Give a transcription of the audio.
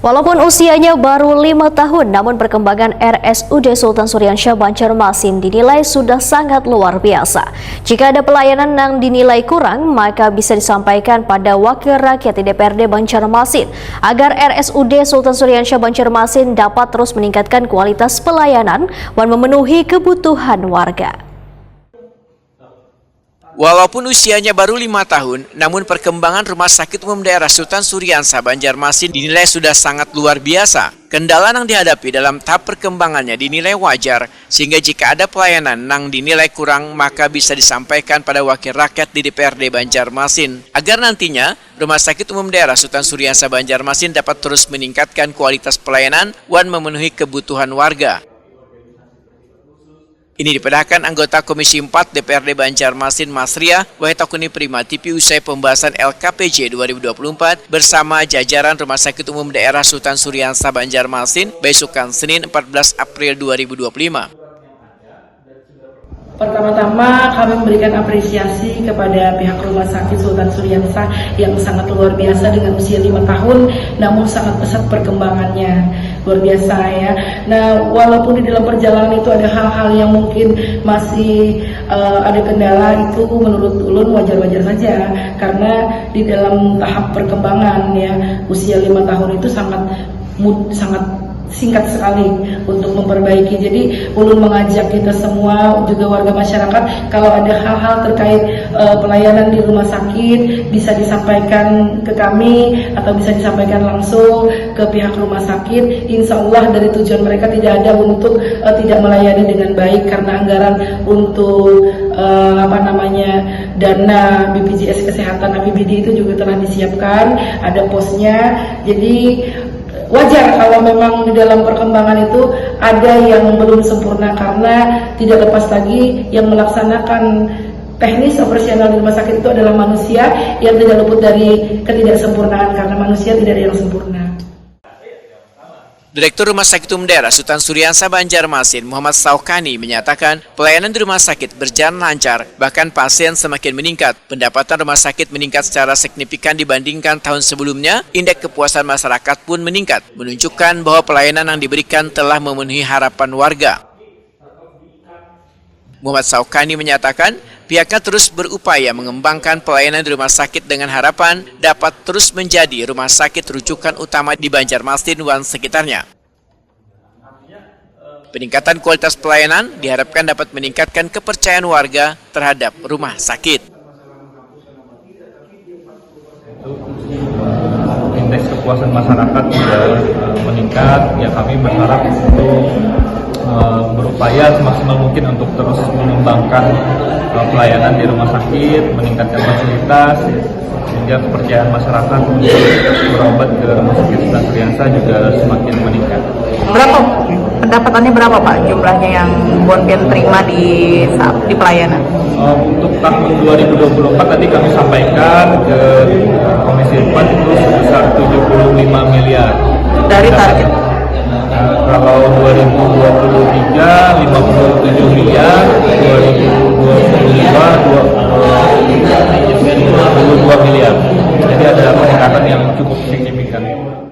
Walaupun usianya baru 5 tahun, namun perkembangan RSUD Sultan Suryansyah Banjarmasin dinilai sudah sangat luar biasa. Jika ada pelayanan yang dinilai kurang, maka bisa disampaikan pada Wakil Rakyat di DPRD Banjarmasin agar RSUD Sultan Suryansyah Banjarmasin dapat terus meningkatkan kualitas pelayanan dan memenuhi kebutuhan warga. Walaupun usianya baru 5 tahun, namun perkembangan Rumah Sakit Umum Daerah Sultan Suryansyah Banjarmasin dinilai sudah sangat luar biasa. Kendala yang dihadapi dalam tahap perkembangannya dinilai wajar, sehingga jika ada pelayanan yang dinilai kurang, maka bisa disampaikan pada Wakil Rakyat di DPRD Banjarmasin, agar nantinya Rumah Sakit Umum Daerah Sultan Suryansyah Banjarmasin dapat terus meningkatkan kualitas pelayanan dan memenuhi kebutuhan warga. Ini dipadahkan anggota Komisi 4 DPRD Banjarmasin Masriah Wahitakuni Prima TV usai pembahasan LKPJ 2024 bersama jajaran Rumah Sakit Umum Daerah Sultan Suryansyah Banjarmasin besokan Senin 14 April 2025. Pertama-tama kami memberikan apresiasi kepada pihak Rumah Sakit Sultan Suryansyah yang sangat luar biasa dengan usia 5 tahun namun sangat pesat perkembangannya, luar biasa ya. Nah, walaupun di dalam perjalanan itu ada hal-hal yang mungkin masih ada kendala, itu menurut ulun wajar-wajar saja karena di dalam tahap perkembangan ya, usia 5 tahun itu sangat singkat sekali untuk memperbaiki. Jadi ulun mengajak kita semua juga warga masyarakat, kalau ada hal-hal terkait pelayanan di rumah sakit bisa disampaikan ke kami atau bisa disampaikan langsung ke pihak rumah sakit. Insya Allah dari tujuan mereka tidak ada untuk tidak melayani dengan baik, karena anggaran untuk dana BPJS Kesehatan APBD itu juga telah disiapkan, ada posnya. Jadi wajar kalau memang di dalam perkembangan itu ada yang belum sempurna, karena tidak lepas lagi yang melaksanakan teknis operasional di rumah sakit itu adalah manusia yang tidak luput dari ketidaksempurnaan, karena manusia tidak ada yang sempurna. Direktur Rumah Sakit Umum Daerah Sultan Suryansyah Banjarmasin Muhammad Saukani menyatakan pelayanan di rumah sakit berjalan lancar, bahkan pasien semakin meningkat. Pendapatan rumah sakit meningkat secara signifikan dibandingkan tahun sebelumnya. Indeks kepuasan masyarakat pun meningkat, menunjukkan bahwa pelayanan yang diberikan telah memenuhi harapan warga. Muhammad Saukani menyatakan pihaknya terus berupaya mengembangkan pelayanan di rumah sakit dengan harapan dapat terus menjadi rumah sakit rujukan utama di Banjarmasin dan sekitarnya. Peningkatan kualitas pelayanan diharapkan dapat meningkatkan kepercayaan warga terhadap rumah sakit. Indeks kepuasan masyarakat sudah meningkat, ya kami berharap untuk berupaya semaksimal mungkin untuk terus mengembangkan pelayanan di rumah sakit, meningkatkan fasilitas, sehingga kepercayaan masyarakat untuk berobat ke Rumah Sakit Sultan Suryansyah juga semakin meningkat. Pendapatannya berapa Pak jumlahnya yang Bonpien terima di pelayanan? Untuk tahun 2024 tadi kami sampaikan ke Komisi 4 itu sebesar 75 miliar. Dari target